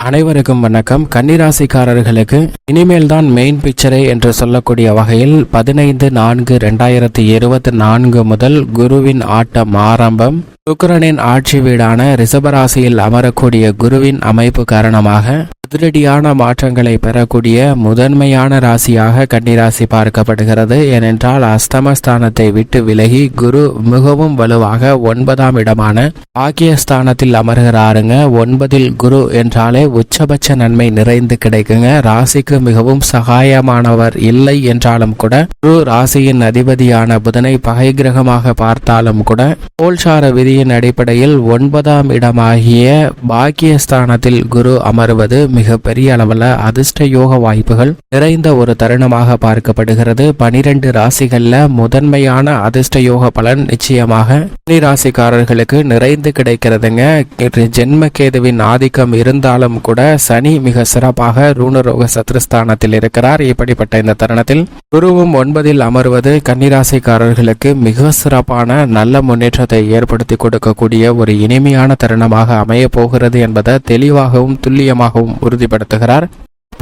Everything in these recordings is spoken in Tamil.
அனைவருக்கும் வணக்கம். கன்னிராசிக்காரர்களுக்கு இனிமேல் தான் மெயின் பிக்சரே என்று சொல்லக்கூடிய வகையில் 15/4/2024 முதல் குருவின் ஆட்டம் ஆரம்பம். சுக்கிரனின் ஆட்சி வீடான ரிஷபராசியில் அமரக்கூடிய குருவின் அமைப்பு காரணமாக அதிரடியான மாற்றங்களை பெறக்கூடிய முதன்மையான ராசியாக கன்னிராசி பார்க்கப்படுகிறது. ஏனென்றால் அஸ்தமஸ்தானத்தை விட்டு விலகி குரு மிகவும் வலுவாக 9ஆம் இடமான பாக்கியஸ்தானத்தில் அமர்கிறாருங்க. 9இல் குரு என்றாலே உச்சபட்ச நன்மை நிறைந்து கிடைக்குங்க. ராசிக்கு மிகவும் சகாயமானவர் இல்லை என்றாலும் கூட குரு ராசியின் அதிபதியான புதனை பகை கிரகமாக பார்த்தாலும் கூட கோல்சார விதியின் அடிப்படையில் 9ஆம் இடமாகிய பாக்கியஸ்தானத்தில் குரு அமர்வது மிக பெரிய அளவில் அதிர்ஷ்ட யோக வாய்ப்புகள் நிறைந்த ஒரு தருணமாக பார்க்கப்படுகிறது. 12 ராசிகள்ல முதன்மையான அதிர்ஷ்ட யோக பலன் நிச்சயமாக ராசிக்காரர்களுக்கு நிறைந்து கிடைக்கிறதுங்க. ஜென்ம கேதுவின் ஆதிக்கம் இருந்தாலும் கூட சனி மிக சிறப்பாக ரூணரோக சத்ருஸ்தானத்தில் இருக்கிறார். இப்படிப்பட்ட இந்த தருணத்தில் குருவும் 9இல் அமர்வது கன்னிராசிக்காரர்களுக்கு மிக சிறப்பான நல்ல முன்னேற்றத்தை ஏற்படுத்தி கொடுக்கக்கூடிய ஒரு இனிமையான தருணமாக அமைய போகிறது என்பதை தெளிவாகவும் துல்லியமாகவும் உறுதிப்படுத்துகிறார்.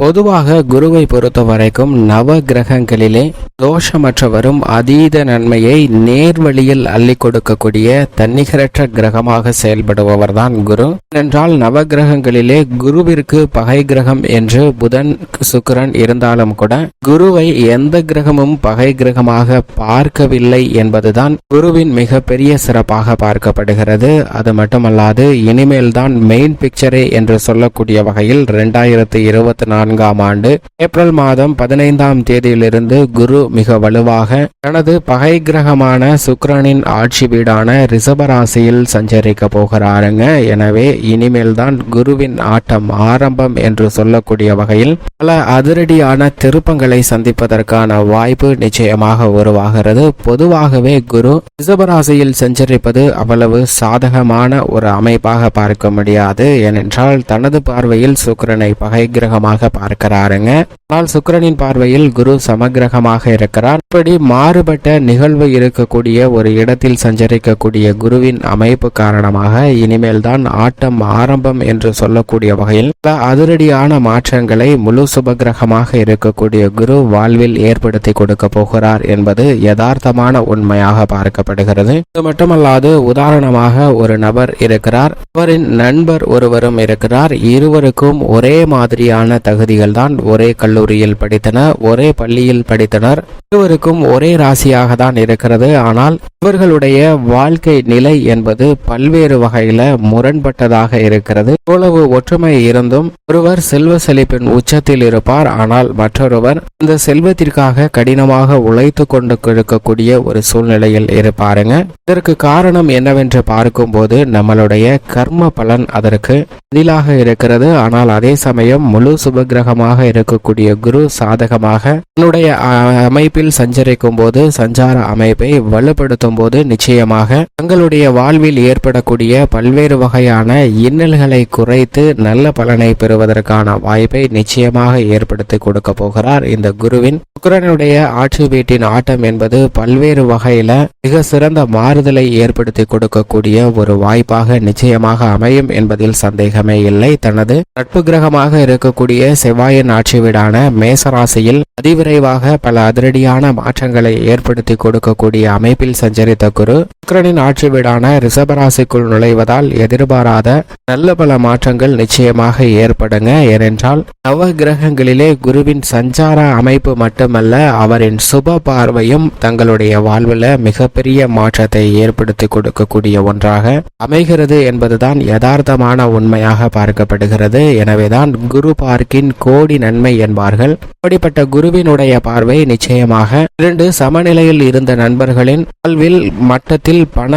பொதுவாக குருவை பொறுத்த வரைக்கும் நவ கிரகங்களிலே தோஷமற்றவரும் அதீத நன்மையை நேர்வழியில் அள்ளி கொடுக்கக்கூடிய தன்னிகரற்ற கிரகமாக செயல்படுபவர் தான் குரு. என்றால் நவ கிரகங்களிலே குருவிற்கு பகை கிரகம் என்று புதன் சுக்கிரன் இருந்தாலும் கூட குருவை எந்த கிரகமும் பகை கிரகமாக பார்க்கவில்லை என்பதுதான் குருவின் மிகப்பெரிய சிறப்பாக பார்க்கப்படுகிறது. அது மட்டுமல்லாது இனிமேல் தான் மெயின் பிக்சரே என்று சொல்லக்கூடிய வகையில் 2024 ஆண்டு ஏப்ரல் மாதம் 15ஆம் தேதியிலிருந்து குரு மிக வலுவாக தனது பகை கிரகமான சுக்கிரனின் ஆட்சி வீடான ரிஷபராசியில் சஞ்சரிக்க போகிறாருங்க. எனவே இனிமேல் தான் குருவின் ஆட்டம் ஆரம்பம் என்று சொல்லக்கூடிய வகையில் பல அதிரடியான திருப்பங்களை சந்திப்பதற்கான வாய்ப்பு நிச்சயமாக உருவாகிறது. பொதுவாகவே குரு ரிஷபராசியில் சஞ்சரிப்பது அவ்வளவு சாதகமான ஒரு அமைப்பாக பார்க்க முடியாது. ஏனென்றால் தனது பார்வையில் சுக்கிரனை பகை கிரகமாக பார்க்கிறாருங்க. ஆனால் சுக்கிரனின் பார்வையில் குரு சமகிரகமாக இருக்கிறார். இப்படி மாறுபட்ட நிகழ்வு இருக்கக்கூடிய ஒரு இடத்தில் சஞ்சரிக்கக்கூடிய குருவின் அமைப்பு காரணமாக இனிமேல் தான் ஆட்டம் ஆரம்பம் என்று சொல்லக்கூடிய வகையில் அதிரடியான மாற்றங்களை முழு சுபகிரகமாக இருக்கக்கூடிய குரு வாழ்வில் ஏற்படுத்தி கொடுக்க போகிறார் என்பது யதார்த்தமான உண்மையாக பார்க்கப்படுகிறது. இது மட்டுமல்லாது உதாரணமாக ஒரு நபர் இருக்கிறார், அவரின் நண்பர் ஒருவரும் இருக்கிறார். இருவருக்கும் ஒரே மாதிரியான தகுதிகள் தான், ஒரே கல்லூரியில் படித்தனர், ஒரே பள்ளியில் படித்தனர், இருவருக்கும் ஒரே ராசியாக தான் இருக்கிறது. ஆனால் இவர்களுடைய வாழ்க்கை நிலை என்பது பல்வேறு வகையில முரண்பட்டதாக இருக்கிறது. இவ்வளவு ஒற்றுமை இருந்தும் ஒருவர் செல்வ செழிப்பின் உச்சத்தில் இருப்பார், ஆனால் மற்றொருவர் இந்த செல்வத்திற்காக கடினமாக உழைத்து கொண்டு இருக்கக்கூடிய ஒரு சூழ்நிலையில் இருப்பாருங்க. இதற்கு காரணம் என்னவென்று பார்க்கும்போது நம்மளுடைய கர்ம பலன் அதற்கு பதிலாக இருக்கிறது. ஆனால் அதே சமயம் முழு சுபகிரகமாக இருக்கக்கூடிய குரு சாதகமாக தன்னுடைய அமைப்பில் சஞ்சரிக்கும் போது, சஞ்சார அமைப்பை வலுப்படுத்தும் போது நிச்சயமாக தங்களுடைய வாழ்வில் ஏற்படக்கூடிய பல்வேறு வகையான இன்னல்களை குறைத்து நல்ல பலனை பெறுவதற்கான வாய்ப்பை நிச்சயமாக ஏற்படுத்தி கொடுக்க போகிறார். இந்த குருவின் சுக்கிரனுடைய ஆட்சி வீட்டின் ஆட்டம் என்பது பல்வேறு வகையில மிக சிறந்த மாறுதலை ஏற்படுத்தி கொடுக்கக்கூடிய ஒரு வாய்ப்பாக நிச்சயமாக அமையும் என்பதில் சந்தேகமே இல்லை. தனது நட்பு கிரகமாக இருக்கக்கூடிய செவ்வாயின் ஆட்சி வீடான மேசராசியில் அதிவிரைவாக பல அதிரடியான மாற்றங்களை ஏற்படுத்தி கொடுக்கக்கூடிய அமைப்பில் சஞ்சரித்த குரு சுக்கிரனின் ஆட்சி வீடான ரிஷபராசிக்குள் நுழைவதால் எதிர்பாராத நல்ல பல மாற்றங்கள் நிச்சயமாக ஏற்படுங்க. ஏனென்றால் நவ கிரகங்களிலே குருவின் சஞ்சார அமைப்பு மட்டுமல்ல, அவரின் சுப பார்வையும் தங்களுடைய வாழ்வில் மிகப்பெரிய மாற்றத்தை ஏற்படுத்தி கொடுக்கக்கூடிய ஒன்றாக அமைகிறது என்பதுதான் யதார்த்தமான உண்மையாக பார்க்கப்படுகிறது. எனவேதான் குரு பார்க்கின் கோடி நன்மை என்பார்கள். அப்படிப்பட்ட குருவினுடைய பார்வை நிச்சயமாக 2 சமநிலையில் இருந்த நண்பர்களின் வாழ்வில் மட்டத்தில் பண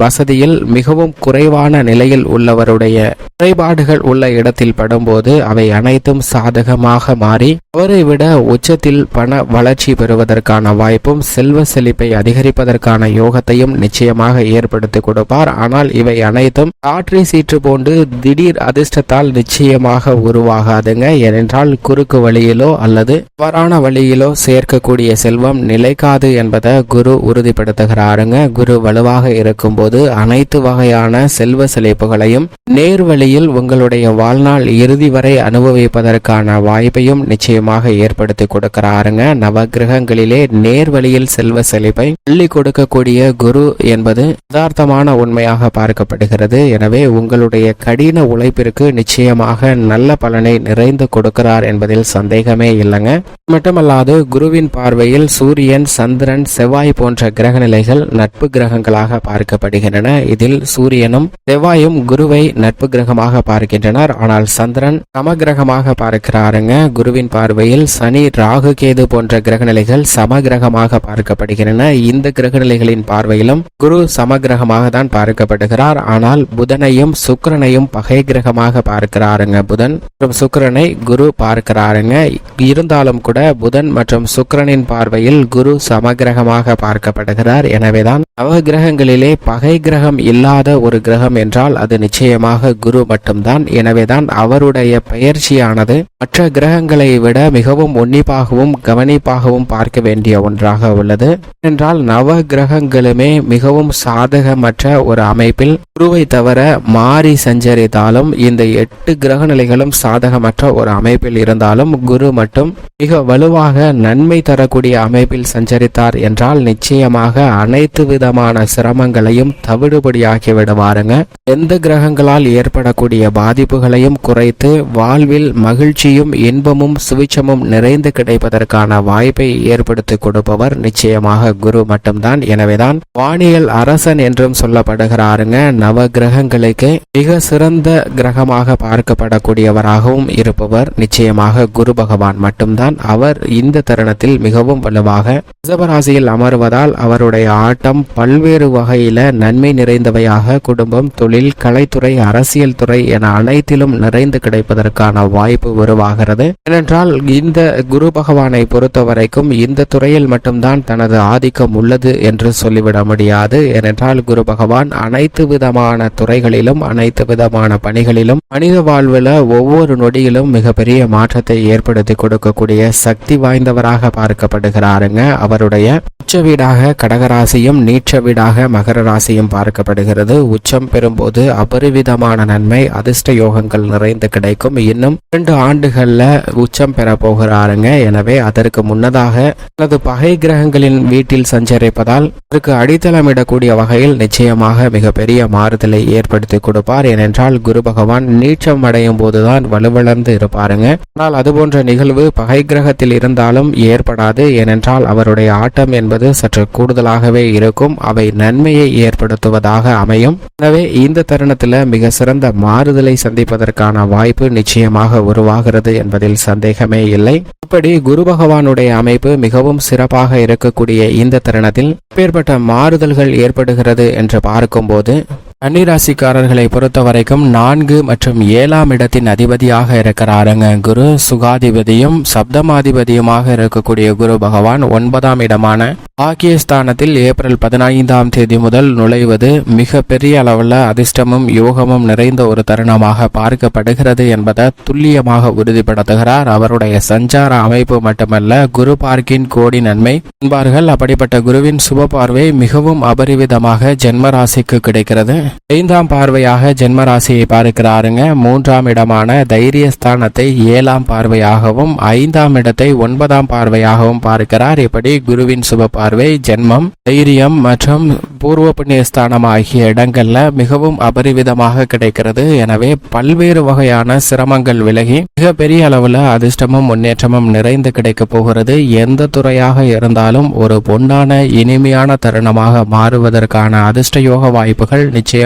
வசதியில் மிகவும் குறைவான நிலையில் உள்ளவருடைய குறைபாடுகள் உள்ள இடத்தில் படும்போது அவை அனைத்தும் சாதகமாக மாறி அவரை விட உச்சத்தில் பண வளர்ச்சி பெறுவதற்கான வாய்ப்பும் செல்வ செழிப்பை அதிகரிப்பதற்கான யோகத்தையும் நிச்சயமாக ஏற்படுத்தி கொடுப்பார். ஆனால் இவை அனைத்தும் காற்றை சீற்று போன்று திடீர் அதிர்ஷ்டத்தால் நிச்சயமாக உருவாகாதுங்க. ஏனென்றால் குறுக்கு வழியிலோ அல்லது தவறான வழியிலோ சேர்க்கக்கூடிய செல்வம் நிலைக்காது என்பதை குரு உறுதிப்படுத்துகிறாருங்க. குரு வலுவாக இருக்கும்போது அனைத்து வகையான செல்வ செழிப்புகளையும் நேர்வழியில் உங்களுடைய வாழ்நாள் இறுதி வரை அனுபவிப்பதற்கான வாய்ப்பையும் நிச்சயமாக ஏற்படுத்தி கொடுக்கிறாருங்க. நவகிரகங்களிலே நேர்வழியில் செல்வ செழிப்பை அள்ளி கொடுக்கக்கூடிய குரு என்பது யதார்த்தமான உண்மையாக பார்க்கப்படுகிறது. எனவே உங்களுடைய கடின உழைப்பிற்கு நிச்சயமாக நல்ல பலனை நிறைந்து கொடுக்கிறார் என்பதில் சந்தேகமே இல்லைங்க. மட்டுமல்லாது குருவின் பார்வையில் சூரியன், சந்திரன், செவ்வாய் போன்ற கிரக நிலைகள் நட்பு கிரகங்களாக பார்க்கப்படுகின்றன. இதில் சூரியனும் செவ்வாயும் குருவை நட்பு கிரகமாக பார்க்கின்றனர். ஆனால் சந்திரன் சமகிரகமாக பார்க்கிறாருங்க. குருவின் பார்வையில் சனி, ராகு, கேது போன்ற கிரக நிலைகள் சமகிரகமாக பார்க்கப்படுகின்றன. இந்த கிரக நிலைகளின் பார்வையிலும் குரு சமகிரகமாக தான் பார்க்கப்படுகிறார். ஆனால் புதனையும் சுக்கிரனையும் பகை கிரகமாக பார்க்கிறாருங்க. புதன் மற்றும் சுக்கிரனை குரு பார்க்கிறாருங்க. இருந்தாலும் கூட புதன் மற்றும் சுக்கிரனின் பார்வையில் குரு சமகிரகமாக பார்க்கப்படுகிறார். எனவேதான் நவகிரகங்களிலே பகை கிரகம் இல்லாத ஒரு கிரகம் என்றால் அது நிச்சயமாக குரு மட்டும்தான். எனவேதான் அவருடைய பெயர்ச்சியானது மற்ற கிரகங்களை விட மிகவும் உன்னிப்பாகவும் கவனிப்பாகவும் பார்க்க வேண்டிய ஒன்றாக உள்ளது. என்றால் நவ கிரகங்களுமே மிகவும் சாதகமற்ற ஒரு அமைப்பில் குருவை தவிர மாறி சஞ்சரித்தாலும் இந்த 8 கிரக நிலைகளும் சாதகமற்ற ஒரு அமைப்பில் இருந்தாலும் குரு மட்டும் மிக வலுவாக நன்மை தரக்கூடிய அமைப்பில் சஞ்சரித்தார் என்றால் நிச்சயமாக அனைத்து விதமான சிரமங்களையும் தவிடுபடியாக்கி விடுவாருங்க. எந்த கிரகங்களால் ஏற்படக்கூடிய பாதிப்புகளையும் குறைத்து வாழ்வில் மகிழ்ச்சியும் இன்பமும் சுவிச்சமும் நிறைந்து கிடைப்பதற்கான வாய்ப்பை ஏற்படுத்தி கொடுப்பவர் நிச்சயமாக குரு மட்டும்தான். எனவேதான் வானியல் அரசன் என்றும் சொல்லப்படுகிறாருங்க. நவ கிரகங்களுக்கு மிக சிறந்த கிரகமாக பார்க்கப்படக்கூடியவராகவும் இருப்பவர் நிச்சயமாக குரு பகவான் மட்டும்தான். அவர் இந்த தருணத்தில் மிகவும் வலுவாக ரிஷபராசியில் அமர்வதால் அவருடைய ஆட்டம் பல்வேறு வகையில நன்மை நிறைந்தவையாக குடும்பம், தொழில், கலைத்துறை, அரசியல் துறை என அனைத்திலும் நிறைந்து கிடைப்பதற்கான வாய்ப்பு உருவாகிறது. ஏனென்றால் இந்த குரு பகவானை பொறுத்த வரைக்கும் இந்த துறையில் மட்டும்தான் தனது ஆதிக்கம் உள்ளது என்று சொல்லிவிட முடியாது. ஏனென்றால் குரு பகவான் அனைத்து விதமான துறைகளிலும் அனைத்து விதமான பணிகளிலும் மனித வாழ்வில் ஒவ்வொரு நொடியிலும் மிகப்பெரிய மாற்றத்தை ஏற்படுத்தி கொடுக்கக்கூடிய சக்தி வாய்ந்தவராக பார்க்கப்படுகிறாருங்க. அவருடைய உச்ச வீடாக கடகராசியும் நீச்ச வீடாக மகர ராசியும் பார்க்கப்படுகிறது. உச்சம் பெறும்போது அபரிவிதமான நன்மை, அதிர்ஷ்ட யோகங்கள் நிறைந்து கிடைக்கும். இன்னும் 2 ஆண்டுகள்ல உச்சம் பெற போகிறாருங்க. எனவே அதற்கு முன்னதாக அல்லது பகை கிரகங்களின் வீட்டில் சஞ்சரிப்பதால் அதற்கு அடித்தளமிடக்கூடிய வகையில் நிச்சயமாக மிகப்பெரிய மாறுதலை ஏற்படுத்தி கொடுப்பார். ஏனென்றால் குரு பகவான் நீச்சம் அடையும் போதுதான் வலுவளர்ந்து இருப்பாருங்க. ஆனால் அதுபோன்ற நிகழ்வு பகை கிரகத்தில் இருந்தாலும் ஏற்படாது. ஏனென்றால் அவருடைய ஆட்டம் என்பது சற்று கூடுதலாகவே இருக்கும். அவை நன்மையை ஏற்படுத்துவதாக அமையும். எனவே இந்த தருணத்தில் மிக சிறந்த மாறுதலை சந்திப்பதற்கான வாய்ப்பு நிச்சயமாக உருவாகிறது என்பதில் சந்தேகமே இல்லை. இப்படி குரு பகவானுடைய அமைப்பு மிகவும் சிறப்பாக இருக்கக்கூடிய இந்த தருணத்தில் எப்பேற்பட்ட மாறுதல்கள் ஏற்படுகிறது என்று பார்க்கும்போது கன்னிராசிக்காரர்களை பொறுத்த வரைக்கும் 4 மற்றும் 7ஆம் இடத்தின் அதிபதியாக இருக்கிறாருங்க குரு. சுகாதிபதியும் சப்தமாதிபதியுமாக இருக்கக்கூடிய குரு பகவான் 9ஆம் இடமான பாக்கியஸ்தானத்தில் ஏப்ரல் 15ஆம் தேதி முதல் நுழைவது மிக பெரிய அளவில் அதிர்ஷ்டமும் யோகமும் நிறைந்த ஒரு தருணமாக பார்க்கப்படுகிறது என்பதை துல்லியமாக உறுதிப்படுத்துகிறார். அவருடைய சஞ்சார அமைப்பு மட்டுமல்ல, குரு பார்க்கின் கோடி நன்மை என்பார்கள். அப்படிப்பட்ட குருவின் சுப பார்வை மிகவும் அபரிவிதமாக ஜென்ம ராசிக்கு கிடைக்கிறது. 5ஆம் பார்வையாக ஜென்ம ராசியை பார்க்கிறாருங்க. 3ஆம் இடமான தைரியஸ்தானத்தை 7ஆம் பார்வையாகவும் 5ஆம் இடத்தை 9ஆம் பார்வையாகவும் பார்க்கிறார். இப்படி குருவின் சுப பார்வை ஜென்மம், தைரியம் மற்றும் பூர்வ புண்ணியஸ்தானம் ஆகிய இடங்கள்ல மிகவும் அபரிவிதமாக கிடைக்கிறது. எனவே பல்வேறு வகையான சிரமங்கள் விலகி மிக பெரிய அளவுல அதிர்ஷ்டமும் முன்னேற்றமும் நிறைந்து கிடைக்க போகிறது. எந்த துறையாக இருந்தாலும் ஒரு பொன்னான இனிமையான தருணமாக மாறுவதற்கான அதிர்ஷ்ட யோக வாய்ப்புகள் நிச்சயமாக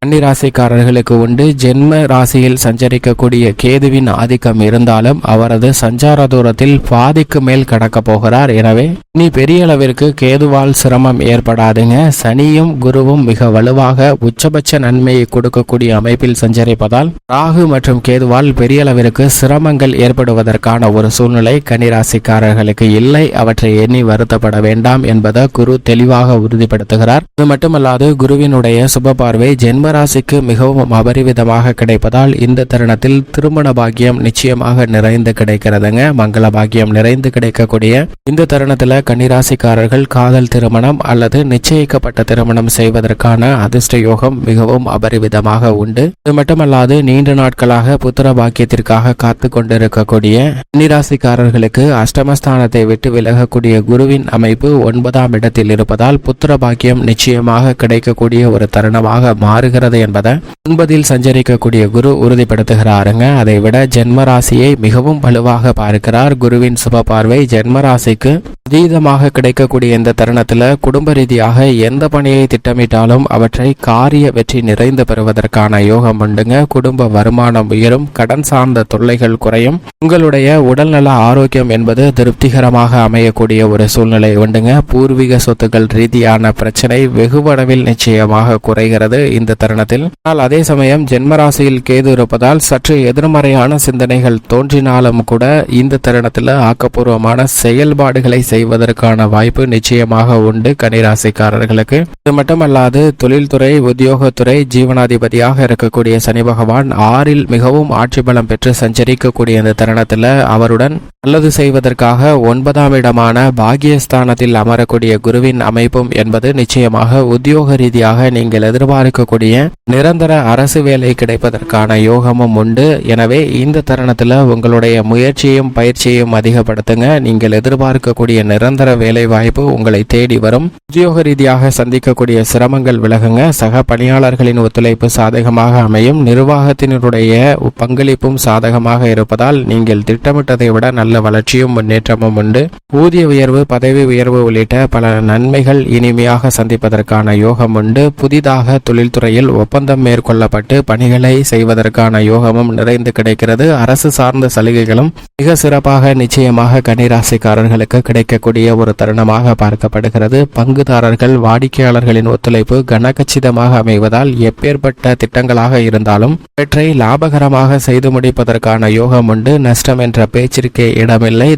கன்னிராசிக்காரர்களுக்கு உண்டு. ஜென்ம ராசியில் சஞ்சரிக்கக்கூடிய கேதுவின் ஆதிக்கம் இருந்தாலும் அவரது சஞ்சார தூரத்தில் பாதிக்கு மேல் கடக்க போகிறார். எனவே நீ பெரிய அளவிற்கு கேதுவால் சிரமம் ஏற்படாதுங்க. சனியும் குருவும் மிக வலுவாக உச்சபட்ச நன்மையை கொடுக்கக்கூடிய அமைப்பில் சஞ்சரிப்பதால் ராகு மற்றும் கேதுவால் பெரிய அளவிற்கு சிரமங்கள் ஏற்படுவதற்கான ஒரு சூழ்நிலை கன்னிராசிக்காரர்களுக்கு இல்லை. அவற்றை எண்ணி வருத்தப்பட வேண்டாம் என்பதை குரு தெளிவாக உறுதிப்படுத்துகிறார். அது மட்டுமல்லாது குருவினுடைய சுப பார்வை ஜென்மராசிக்கு மிகவும் அபரிவிதமாக கிடைப்பதால் இந்த தருணத்தில் திருமண பாக்கியம் நிச்சயமாக நிறைந்து கிடைக்கிறதுங்க. மங்கள பாக்கியம் நிறைந்து கிடைக்கக்கூடிய இந்த தருணத்துல கன்னிராசிக்காரர்கள் காதல் திருமணம் அல்லது நிச்சயிக்கப்பட்ட திருமணம் செய்வதற்கான அதிர்ஷ்ட யோகம் மிகவும் அபரிவிதமாக உண்டு. இது மட்டுமல்லாது நீண்ட நாட்களாக புத்திர பாக்கியத்திற்காக காத்து கொண்டிருக்கக்கூடிய கன்னிராசிக்காரர்களுக்கு அஷ்டமஸ்தானத்தை விட்டு விலகக்கூடிய குருவின் அமைப்பு 9ஆம் இடத்தில் இருப்பதால் புத்திர பாக்கியம் நிச்சயமாக கிடைக்கக்கூடிய ஒரு தருணமாக மாறுகிறது என்பதை 9இல் சஞ்சரிக்கக்கூடிய குரு உறுதிப்படுத்துகிறாருங்க. அதை விட ஜென்மராசியை மிகவும் வலுவாக பார்க்கிறார். குருவின் சுப பார்வை ஜென்மராசிக்கு அதீதமாக கிடைக்கக்கூடிய இந்த தருணத்துல குடும்ப ரீதியாக எந்த பணியை திட்டமிட்டாலும் அவற்றை காரிய வெற்றி நிறைந்து பெறுவதற்கான யோகம் உண்டுங்க. குடும்ப வருமானம் உயரும், கடன் சார்ந்த தொல்லைகள் குறையும், உங்களுடைய உடல்நல ஆரோக்கியம் என்பது திருப்திகரமாக அமையக்கூடிய ஒரு சூழ்நிலை உண்டுங்க. பூர்வீக சொத்துக்கள் ரீதியான பிரச்சனை வெகுவளவில் நிச்சயமாக குறைகிறது இந்த தருணத்தில். ஆனால் அதே சமயம் ஜென்மராசியில் கேது இருப்பதால் சற்று எதிர்மறையான சிந்தனைகள் தோன்றினாலும் கூட இந்த தருணத்தில் ஆக்கப்பூர்வமான செயல்பாடுகளை செய்வதற்கான வாய்ப்பு நிச்சயமாக உண்டு கன்னிராசிக்காரர்களுக்கு. இது மட்டுமல்லாது தொழில்துறை, உத்தியோகத்துறை, ஜீவனாதிபதியாக இருக்கக்கூடிய சனி பகவான் 6இல் மிகவும் ஆட்சி பலம் பெற்று சஞ்சரிக்கக்கூடிய இந்த தருணத்தில் அவருடன் நல்லது செய்வதற்காக 9ஆம் இடமான பாகியஸ்தானத்தில் அமரக்கூடிய குருவின் அமைப்பும் என்பது நிச்சயமாக உத்தியோக ரீதியாக நீங்கள் எதிர்பார்க்கக்கூடிய நிரந்தர அரசு வேலை கிடைப்பதற்கான யோகமும் உண்டு. எனவே இந்த தருணத்தில் உங்களுடைய முயற்சியும் பயிற்சியையும் அதிகப்படுத்துங்க. நீங்கள் எதிர்பார்க்கக்கூடிய நிரந்தர வேலை வாய்ப்பு உங்களை தேடி வரும். உத்தியோக ரீதியாக சந்திக்கக்கூடிய சிரமங்கள் விலகுங்க. சக பணியாளர்களின் ஒத்துழைப்பு சாதகமாக அமையும். நிர்வாகத்தினருடைய பங்களிப்பும் சாதகமாக இருப்பதால் நீங்கள் திட்டமிட்டதை விட நல்ல வளர்ச்சியும் முன்னேற்றமும் உண்டு. ஊதிய உயர்வு, பதவி உயர்வு உள்ளிட்ட பல நன்மைகள் இனிமையாக சந்திப்பதற்கான யோகம் உண்டு. புதிதாக தொழில்துறையில் ஒப்பந்தம் மேற்கொள்ளப்பட்டு பணிகளை செய்வதற்கான யோகமும் நிறைந்து கிடைக்கிறது. அரசு சார்ந்த சலுகைகளும் மிக சிறப்பாக நிச்சயமாக கன்னிராசிக்காரர்களுக்கு கிடைக்கக்கூடிய ஒரு தருணமாக பார்க்கப்படுகிறது. பங்குதாரர்கள், வாடிக்கையாளர்களின் ஒத்துழைப்பு கனகச்சிதமாக அமைவதால் எப்பேற்பட்ட திட்டங்களாக இருந்தாலும் அவற்றை லாபகரமாக செய்து முடிப்பதற்கான யோகம் உண்டு. நஷ்டம் என்ற பேச்சிற்கே இடமில்லை.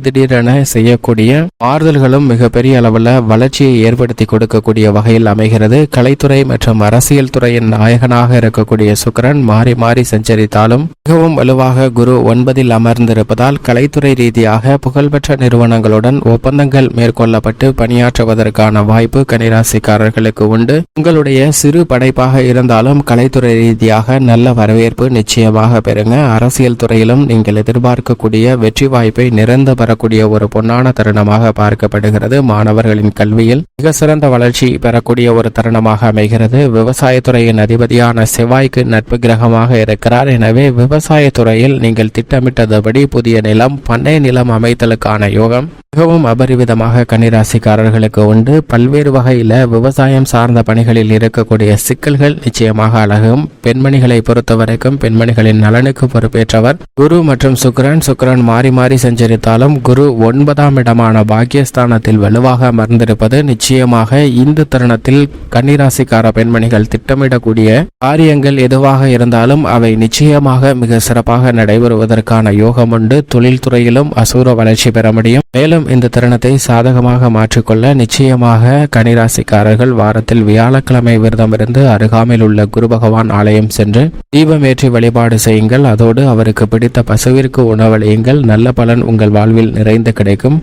திடீரென செய்யக்கூடிய மாறுதல்களும் மிகப்பெரிய அளவில் வளர்ச்சியை ஏற்படுத்தி கொடுக்கக்கூடிய வகையில் அமைகிறது. கலைத்துறை மற்றும் அரசியல் துறையின் நாயகனாக இருக்கக்கூடிய சுக்கிரன் மாறி மாறி சஞ்சரித்தாலும் மிகவும் வலுவாக குரு 9இல் அமர்ந்திருப்பதால் கலைத்துறை ரீதியாக புகழ்பெற்ற நிறுவனங்களுடன் ஒப்பந்தங்கள் மேற்கொள்ளப்பட்டு பணியாற்றுவதற்கான வாய்ப்பு கன்னிராசிக்காரர்களுக்கு உண்டு. உங்களுடைய சிறு படைப்பாக இருந்தாலும் கலைத்துறை ரீதியாக நல்ல வரவேற்பு நிச்சயமாக பெறுங்க. அரசியல் துறையிலும் நீங்கள் எதிர்பார்க்கக்கூடிய வெற்றி வாய்ப்பை நிறைந்து பெறக்கூடிய ஒரு பொன்னான தருணமாக பார்க்கப்படுகிறது. மாணவர்களின் கல்வியில் மிக சிறந்த வளர்ச்சி பெறக்கூடிய ஒரு தருணமாக அமைகிறது. விவசாயத்துறையின் அதிபதியான செவ்வாய்க்கு நட்பு கிரகமாக இருக்கிறார். எனவே விவசாயத்துறையில் நீங்கள் திட்டமிட்டபடி புதிய நிலம், பண்ணை நிலம் அமைத்தலுக்கான யோகம் மிகவும் அபரிவிதமாக கன்னிராசிக்காரர்களுக்கு உண்டு. பல்வேறு வகையில விவசாயம் சார்ந்த பணிகளில் இருக்கக்கூடிய சிக்கல்கள் நிச்சயமாக அழகும். பெண்மணிகளை பொறுத்தவரைக்கும் பெண்மணிகளின் நலனுக்கு பொறுப்பேற்றவர் குரு மற்றும் சுக்கிரன் மாறி மாறி சஞ்சரித்தாலும் குரு 9ஆம் இடமான பாக்கியஸ்தானத்தில் வலுவாக அமர்ந்திருப்பது நிச்சயமாக இந்த தருணத்தில் கன்னிராசிக்கார பெண்மணிகள் திட்டமிடக்கூடிய காரியங்கள் எதுவாக இருந்தாலும் அவை நிச்சயமாக மிக சிறப்பாக நடைபெறுவதற்கான யோகம் உண்டு. தொழில்துறையிலும் அசூர வளர்ச்சி பெற முடியும். மேலும் இந்த தருணத்தை சாதகமாக மாற்றிக்கொள்ள நிச்சயமாக கன்னிராசிக்காரர்கள் வாரத்தில் வியாழக்கிழமை விரதம் இருந்து அருகாமையில் உள்ள குரு பகவான் ஆலயம் சென்று தீபமேற்றி வழிபாடு செய்யுங்கள். அதோடு அவருக்கு பிடித்த பசுவிற்கு உணவளியுங்கள். நல்ல பலன் உங்கள் வாழ்வில் நிறைந்து கிடைக்கும்.